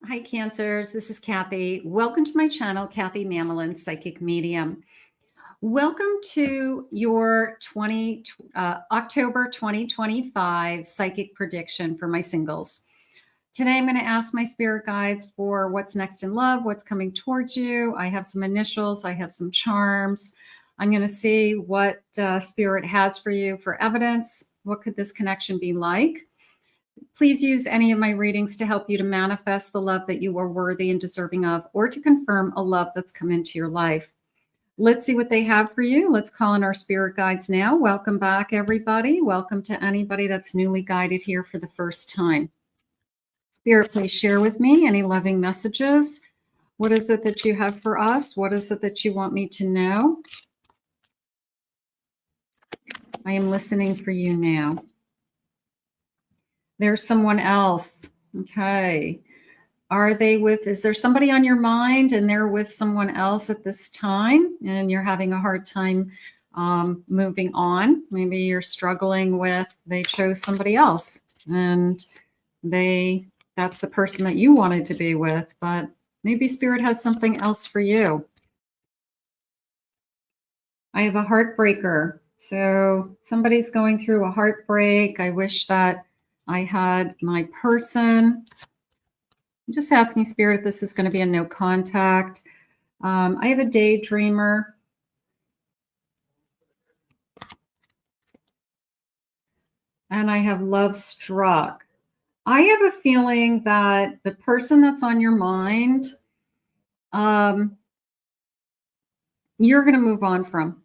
Hi, Cancers. This is Kathy. Welcome to my channel, Kathy Mamolen, Psychic Medium. Welcome to your October 2025 psychic prediction for my singles. Today, I'm going to ask my spirit guides for what's next in love, what's coming towards you. I have some initials. I have some charms. I'm going to see what spirit has for you for evidence. What could this connection be like? Please use any of my readings to help you to manifest the love that you are worthy and deserving of, or to confirm a love that's come into your life. Let's see what they have for you. Let's call in our spirit guides now. Welcome back, everybody. Welcome to anybody that's newly guided here for the first time. Spirit, please share with me any loving messages. What is it that you have for us? What is it that you want me to know? I am listening for you now. There's someone else. Okay. Is there somebody on your mind and they're with someone else at this time and you're having a hard time moving on? Maybe you're struggling with, they chose somebody else and that's the person that you wanted to be with, but maybe spirit has something else for you. I have a heartbreaker. So somebody's going through a heartbreak. I wish that I had my person. I'm just asking spirit if this is going to be a no contact. I have a daydreamer. And I have love struck. I have a feeling that the person that's on your mind, you're going to move on from.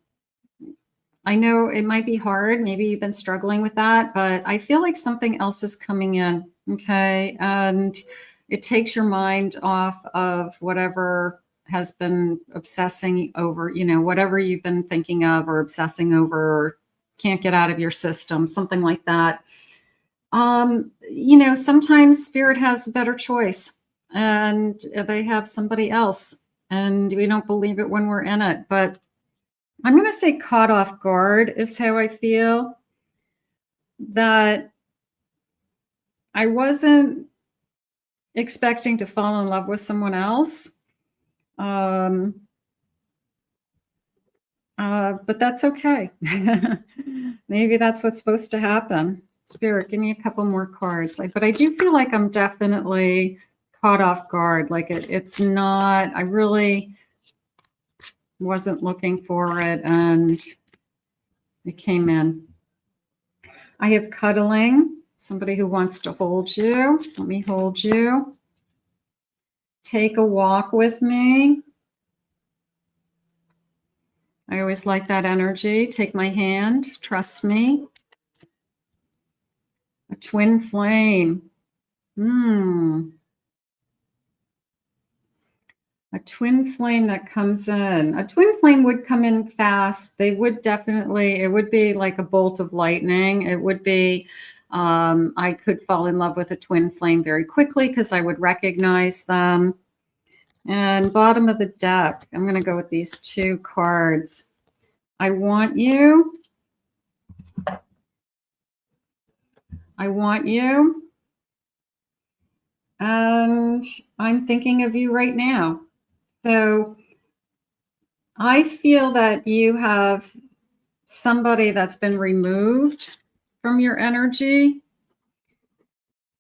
I know it might be hard. Maybe you've been struggling with that, but I feel like something else is coming in. Okay. And it takes your mind off of whatever has been obsessing over, whatever you've been thinking of or obsessing over or can't get out of your system, something like that. Sometimes spirit has a better choice and they have somebody else and we don't believe it when we're in it, but I'm going to say caught off guard is how I feel. That I wasn't expecting to fall in love with someone else. But that's okay. Maybe that's what's supposed to happen. Spirit, give me a couple more cards. But I do feel like I'm definitely caught off guard. Like it's not, I really wasn't looking for it and it came in. I have cuddling, somebody who wants to hold you. Let me hold you. Take a walk with me. I always like that energy. Take my hand, trust me. A twin flame. A twin flame that comes in. A twin flame would come in fast. They would definitely, it would be like a bolt of lightning. It would be, I could fall in love with a twin flame very quickly because I would recognize them. And bottom of the deck, I'm going to go with these two cards. I want you. I want you. And I'm thinking of you right now. So I feel that you have somebody that's been removed from your energy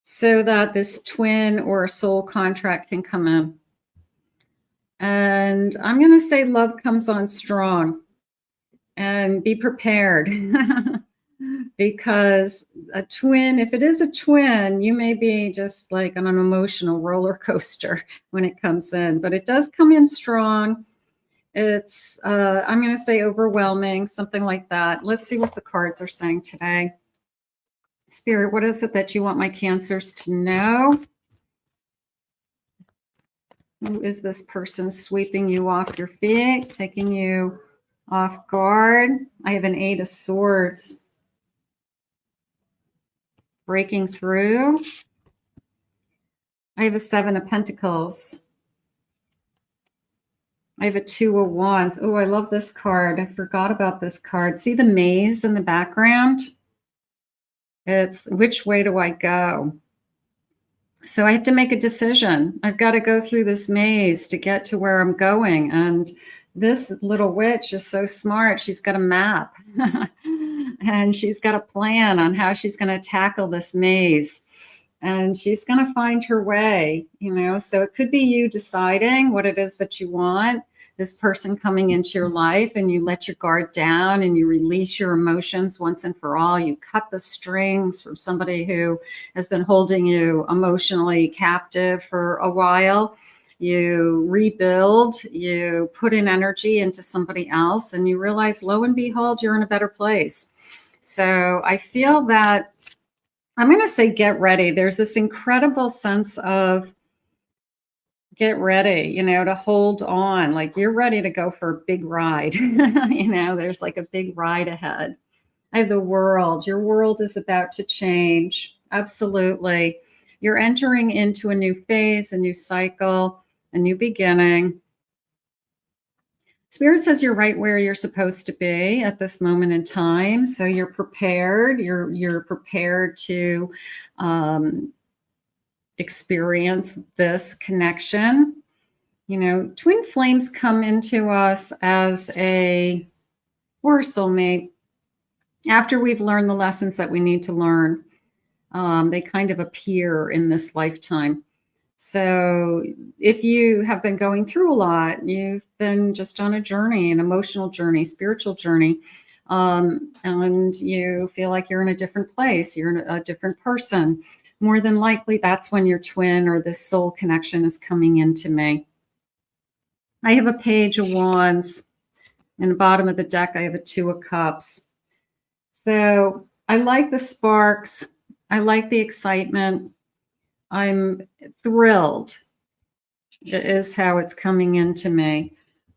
so that this twin or a soul contract can come in. And I'm going to say love comes on strong and be prepared because a twin, if it is a twin, you may be just like on an emotional roller coaster when it comes in, but it does come in strong. It's, I'm going to say overwhelming, something like that. Let's see what the cards are saying today. Spirit, what is it that you want my Cancers to know? Who is this person sweeping you off your feet, taking you off guard? I have an 8 of Swords. Breaking through. I have a 7 of Pentacles. I have a 2 of Wands. Oh, I love this card. I forgot about this card. See the maze in the background? It's which way do I go? So I have to make a decision. I've got to go through this maze to get to where I'm going. And this little witch is so smart. She's got a map and she's got a plan on how she's going to tackle this maze. And she's going to find her way, you know. So it could be you deciding what it is that you want, this person coming into your life, and you let your guard down and you release your emotions once and for all. You cut the strings from somebody who has been holding you emotionally captive for a while. You rebuild, you put in energy into somebody else, and you realize, lo and behold, you're in a better place. So I feel that I'm going to say get ready. There's this incredible sense of get ready, you know, to hold on. Like you're ready to go for a big ride. You know, there's like a big ride ahead. I have the world. Your world is about to change. Absolutely. You're entering into a new phase, a new cycle, a new beginning. Spirit says you're right where you're supposed to be at this moment in time. So you're prepared. You're prepared to experience this connection. You know, twin flames come into us as we're a soulmate. After we've learned the lessons that we need to learn, they kind of appear in this lifetime. So if you have been going through a lot, you've been just on a journey, an emotional journey, spiritual journey, and you feel like you're in a different place, you're a different person, more than likely that's when your twin or this soul connection is coming into me. I have a page of wands. In the bottom of the deck, I have a 2 of cups. So I like the sparks. I like the excitement. I'm thrilled, is how it's coming into me.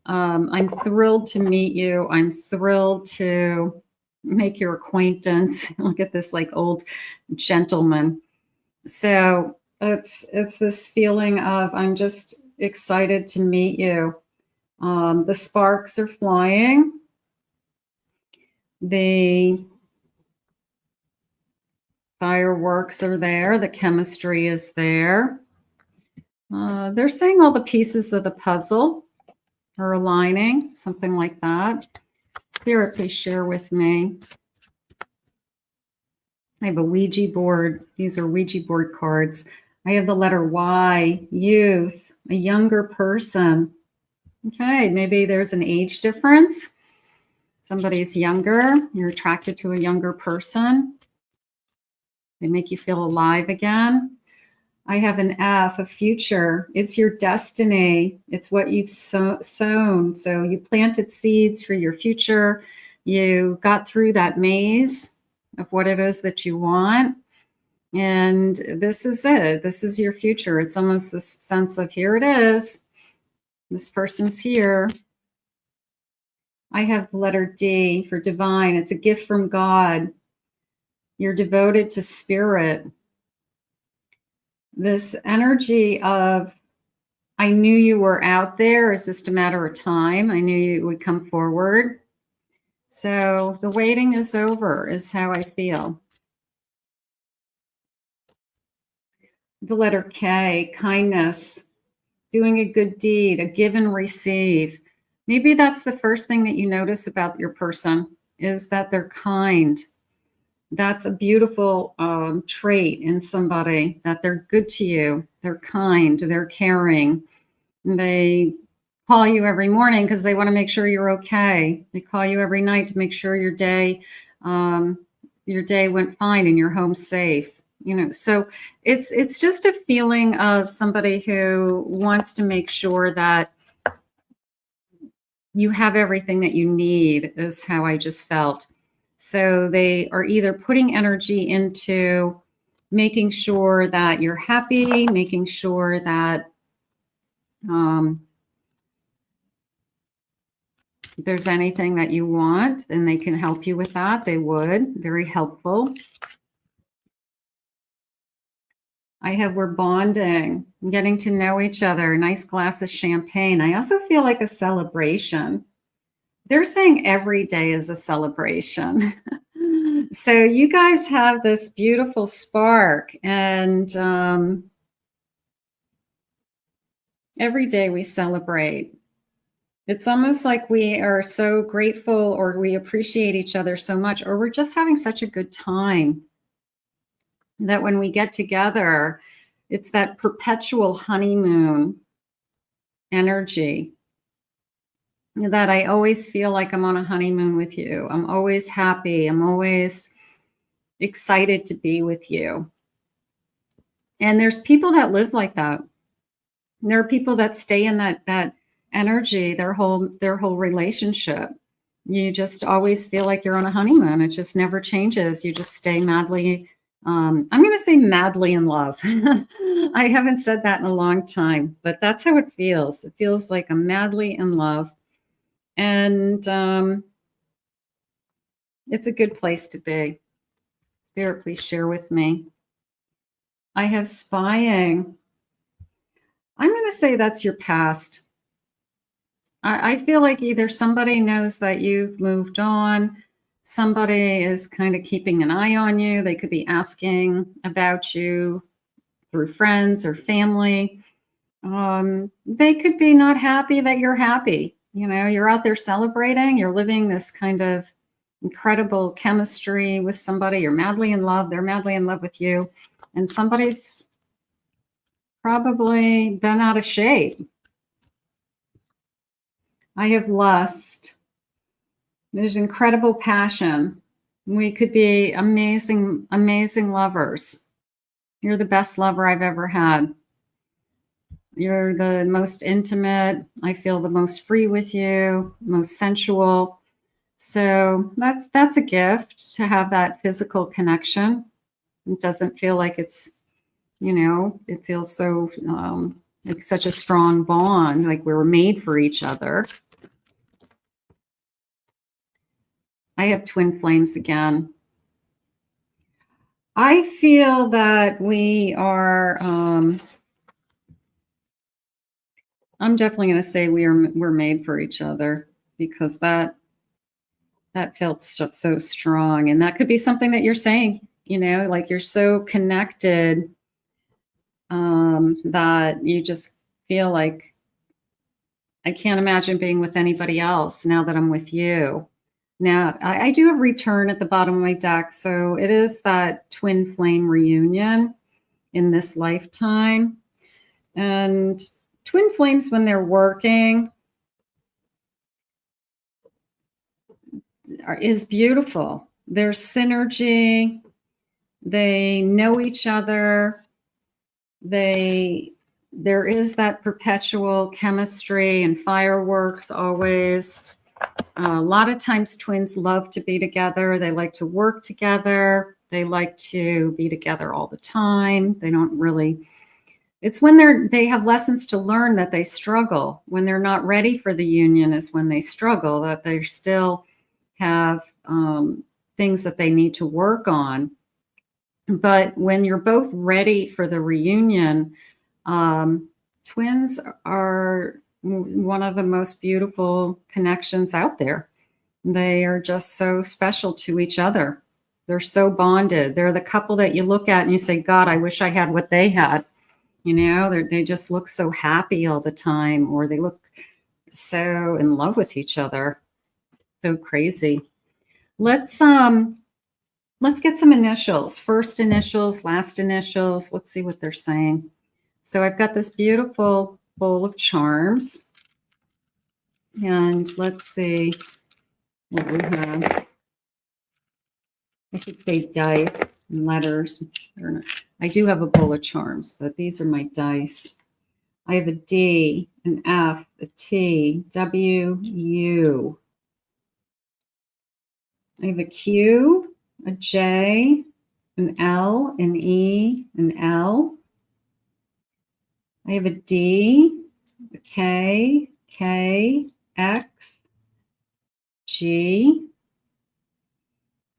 I'm thrilled to meet you. I'm thrilled to make your acquaintance. Look at this like old gentleman. So it's this feeling of I'm just excited to meet you. The sparks are flying. The fireworks are there. The chemistry is there. They're saying all the pieces of the puzzle are aligning, something like that. Spirit, please share with me. I have a Ouija board. These are Ouija board cards. I have the letter Y, youth, a younger person. Okay, maybe there's an age difference. Somebody's younger. You're attracted to a younger person. They make you feel alive again. I have an F, a future. It's your destiny. It's what you've sown. So you planted seeds for your future. You got through that maze of what it is that you want. And this is it. This is your future. It's almost this sense of here it is. This person's here. I have the letter D for divine. It's a gift from God. You're devoted to spirit. This energy of, I knew you were out there. It's just a matter of time. I knew you would come forward. So the waiting is over, is how I feel. The letter K, kindness, doing a good deed, a give and receive. Maybe that's the first thing that you notice about your person is that they're kind. That's a beautiful trait in somebody, that they're good to you. They're kind, they're caring. They call you every morning because they want to make sure you're okay. They call you every night to make sure your day went fine and you're home safe. You know, so it's just a feeling of somebody who wants to make sure that you have everything that you need, is how I just felt. So they are either putting energy into making sure that you're happy, making sure that there's anything that you want, and they can help you with that. They would. Very helpful. I have we're bonding, getting to know each other, a nice glass of champagne. I also feel like a celebration. They're saying every day is a celebration. So you guys have this beautiful spark, and Every day we celebrate. It's almost like we are so grateful, or we appreciate each other so much, or we're just having such a good time that when we get together, it's that perpetual honeymoon energy that I always feel like I'm on a honeymoon with you. I'm always happy. I'm always excited to be with you. And there's people that live like that. There are people that stay in that energy their whole relationship. You just always feel like you're on a honeymoon. It just never changes. You just stay madly, I'm going to say madly in love. I haven't said that in a long time, but that's how it feels. It feels like I'm madly in love. And it's a good place to be. Spirit, please share with me. I have spying. I'm going to say that's your past. I feel like either somebody knows that you've moved on, somebody is kind of keeping an eye on you. They could be asking about you through friends or family. They could be not happy that you're happy. You know, you're out there celebrating, you're living this kind of incredible chemistry with somebody. You're madly in love. They're madly in love with you. And somebody's probably been out of shape. I have lust. There's incredible passion. We could be amazing, amazing lovers. You're the best lover I've ever had. You're the most intimate. I feel the most free with you, most sensual. So that's a gift, to have that physical connection. It doesn't feel like it's, you know, it feels so like such a strong bond, like we were made for each other. I have twin flames again. I feel that we are, I'm definitely going to say we're made for each other, because that felt so strong. And that could be something that you're saying, you know, like you're so connected that you just feel like, I can't imagine being with anybody else now that I'm with you. Now, I do have return at the bottom of my deck. So it is that twin flame reunion in this lifetime. And twin flames, when they're working, is beautiful. There's synergy. They know each other. There is that perpetual chemistry and fireworks always. A lot of times twins love to be together. They like to work together. They like to be together all the time. They don't really, it's when they have lessons to learn that they struggle. When they're not ready for the union is when they struggle, that they still have things that they need to work on. But when you're both ready for the reunion, twins are one of the most beautiful connections out there. They are just so special to each other. They're so bonded. They're the couple that you look at and you say, God, I wish I had what they had. You know, they just look so happy all the time, or they look so in love with each other. So crazy. Let's get some initials. First initials, last initials. Let's see what they're saying. So I've got this beautiful bowl of charms. And let's see what we have. I should say dice and letters. I do have a bowl of charms, but these are my dice. I have a D, an F, a T, W, U. I have a Q, a J, an L, an E, an L. I have a D, a K, K, X, G,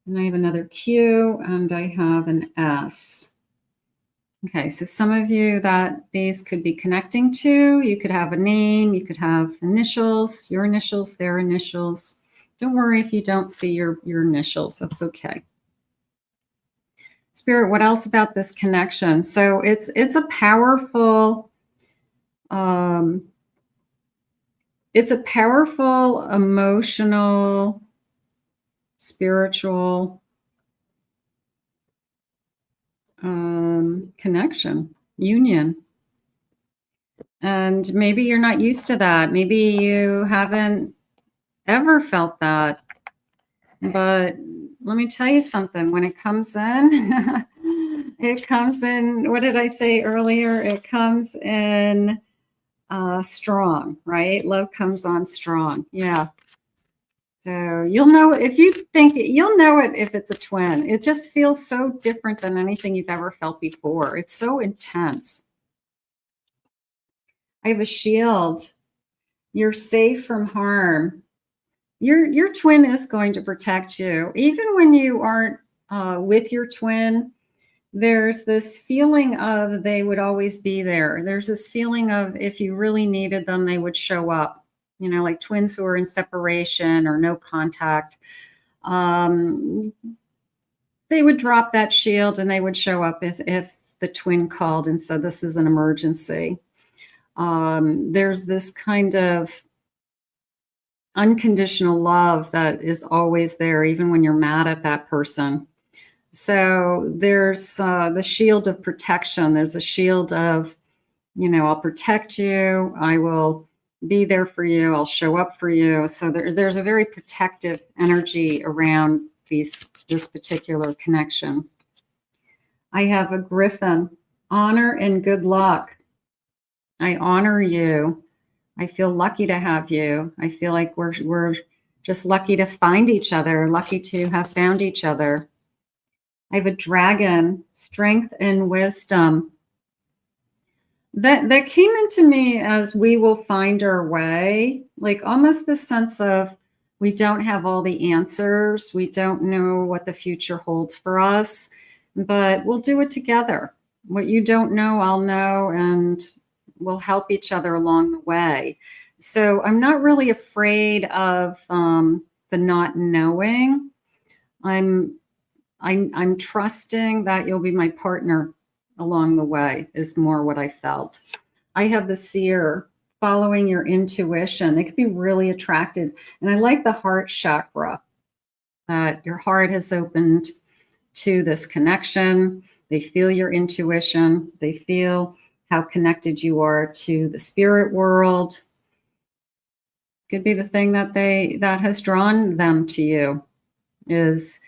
and I have another Q, and I have an S. Okay, so some of you that these could be connecting to, you could have a name, you could have initials, your initials, their initials. Don't worry if you don't see your initials, that's okay. Spirit, what else about this connection? So it's a powerful It's a powerful, emotional, spiritual connection, union. And maybe you're not used to that. Maybe you haven't ever felt that. But let me tell you something. When it comes in, it comes in, what did I say earlier? It comes in strong, right? Love comes on strong. Yeah. So you'll know if you think, you'll know it if it's a twin. It just feels so different than anything you've ever felt before. It's so intense. I have a shield. You're safe from harm. Your twin is going to protect you. Even when you aren't with your twin, there's this feeling of they would always be there. There's this feeling of if you really needed them, they would show up. You know, like twins who are in separation or no contact. They would drop that shield and they would show up if the twin called and said, this is an emergency. There's this kind of unconditional love that is always there, even when you're mad at that person. So there's the shield of protection. There's a shield of, you know, I'll protect you. I will be there for you. I'll show up for you. So there's a very protective energy around this particular connection. I have a griffin. Honor and good luck. I honor you. I feel lucky to have you. I feel like we're just lucky to find each other, lucky to have found each other. I have a dragon, strength and wisdom. That came into me as we will find our way, like almost the sense of we don't have all the answers. We don't know what the future holds for us, but we'll do it together. What you don't know, I'll know, and we'll help each other along the way. So I'm not really afraid of the not knowing. I'm trusting that you'll be my partner along the way is more what I felt. I have the seer, following your intuition. They could be really attracted. And I like the heart chakra, that your heart has opened to this connection. They feel your intuition. They feel how connected you are to the spirit world. Could be the thing that has drawn them to you is,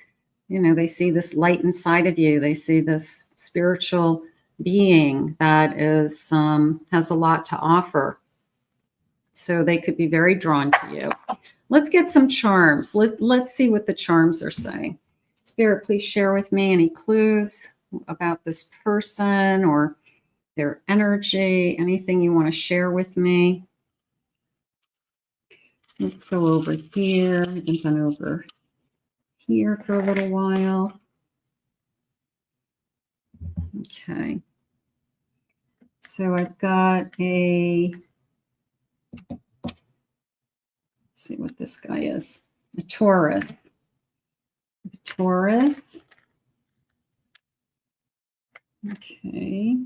you know, they see this light inside of you. They see this spiritual being that is has a lot to offer. So they could be very drawn to you. Let's get some charms. Let's see what the charms are saying. Spirit, please share with me any clues about this person or their energy, anything you want to share with me. Let's go over here and then over here for a little while. Okay. So I've got let's see what this guy is. A Taurus. A Taurus. Okay.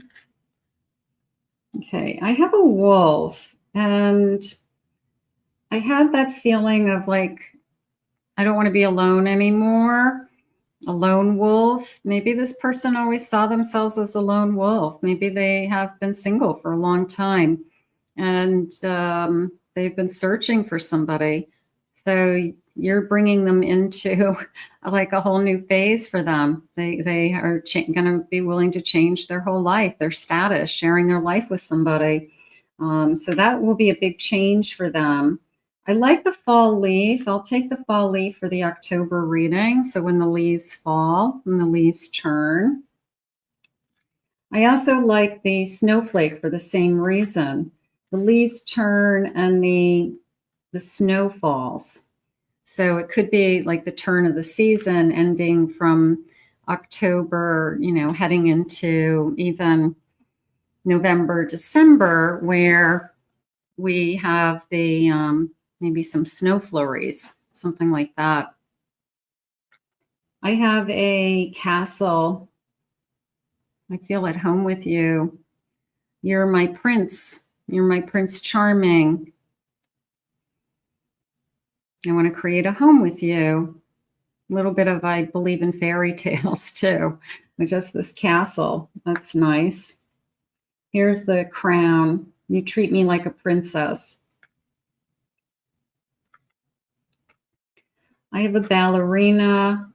Okay. I have a wolf, and I had that feeling of like, I don't want to be alone anymore. A lone wolf. Maybe this person always saw themselves as a lone wolf. Maybe they have been single for a long time and they've been searching for somebody. So you're bringing them into like a whole new phase for them. They are going to be willing to change their whole life, their status, sharing their life with somebody. So that will be a big change for them. I like the fall leaf. I'll take the fall leaf for the October reading. So when the leaves fall, when the leaves turn. I also like the snowflake for the same reason. The leaves turn and the snow falls. So it could be like the turn of the season ending from October, you know, heading into even November, December, where we have the maybe some snow flurries, something like that. I have a castle. I feel at home with you. You're my prince. You're my Prince Charming. I want to create a home with you. A little bit of, I believe in fairy tales too, with just this castle. That's nice. Here's the crown. You treat me like a princess. I have a ballerina.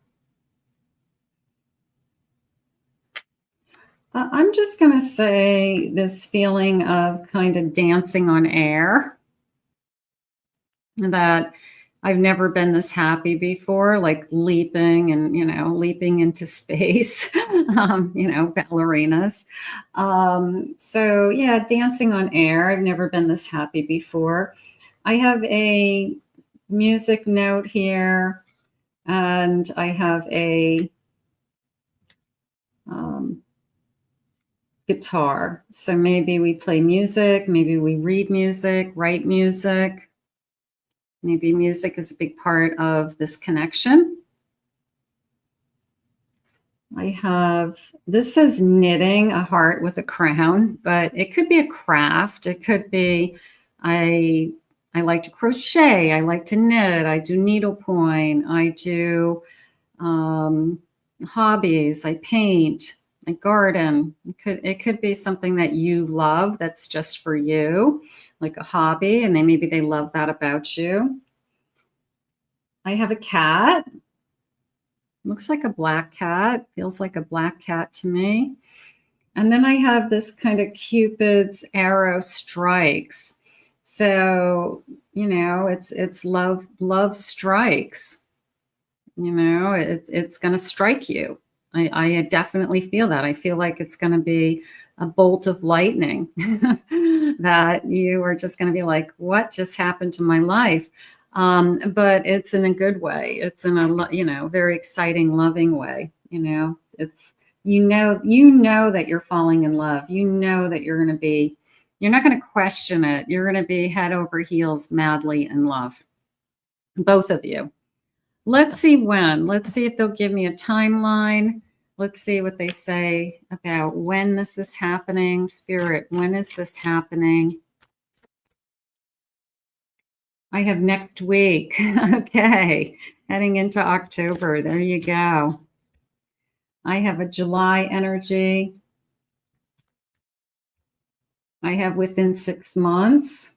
I'm just going to say this feeling of kind of dancing on air, that I've never been this happy before, like leaping and, leaping into space, ballerinas. So yeah, dancing on air. I've never been this happy before. I have a music note here, and I have a guitar. So maybe we play music, maybe we read music, write music. Maybe music is a big part of this connection. I have, this says knitting, a heart with a crown, but it could be a craft. It could be, I like to crochet. I like to knit. I do needlepoint. I do hobbies. I paint. I garden. It could be something that you love that's just for you, like a hobby, and maybe they love that about you. I have a cat. Looks like a black cat. Feels like a black cat to me. And then I have this kind of Cupid's arrow strikes. So, it's love strikes. It's going to strike you. I definitely feel that. I feel like it's going to be a bolt of lightning that you are just going to be like, what just happened to my life? But it's in a good way. It's in a, very exciting, loving way. It's, you know that you're falling in love. You know that you're not going to question it. You're going to be head over heels, madly in love. Both of you. Let's see if they'll give me a timeline. Let's see what they say about when this is happening. Spirit, when is this happening? I have next week. Okay. Heading into October. There you go. I have a July energy. I have within 6 months.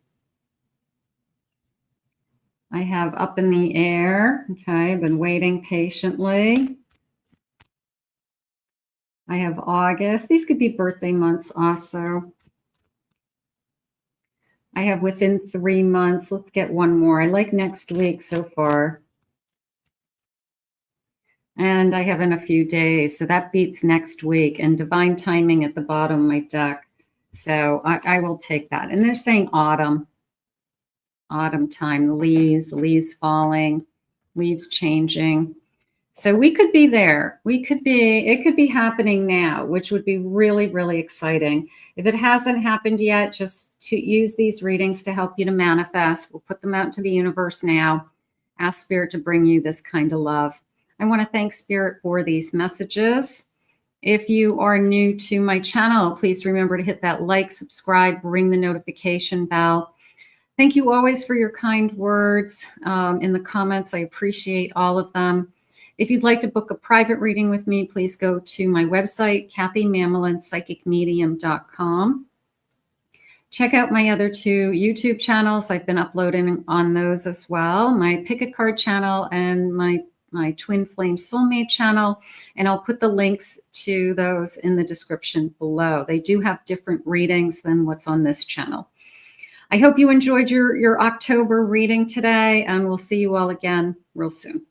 I have up in the air. Okay. I've been waiting patiently. I have August. These could be birthday months also. I have within 3 months. Let's get one more. I like next week so far. And I have in a few days. So that beats next week. And divine timing at the bottom of my deck. So I will take that. And they're saying autumn. Autumn time. Leaves falling. Leaves changing. So we could be there. It could be happening now, which would be really, really exciting. If it hasn't happened yet, just to use these readings to help you to manifest. We'll put them out into the universe now. Ask Spirit to bring you this kind of love. I want to thank Spirit for these messages. If you are new to my channel, please remember to hit that like, subscribe, ring the notification bell. Thank you always for your kind words in the comments. I appreciate all of them. If you'd like to book a private reading with me, please go to my website, kathymamolenspsychicmedium.com. Check out my other 2 YouTube channels. I've been uploading on those as well. My Pick a Card channel and my Twin Flame Soulmate channel. And I'll put the links to those in the description below. They do have different readings than what's on this channel. I hope you enjoyed your October reading today, and we'll see you all again real soon.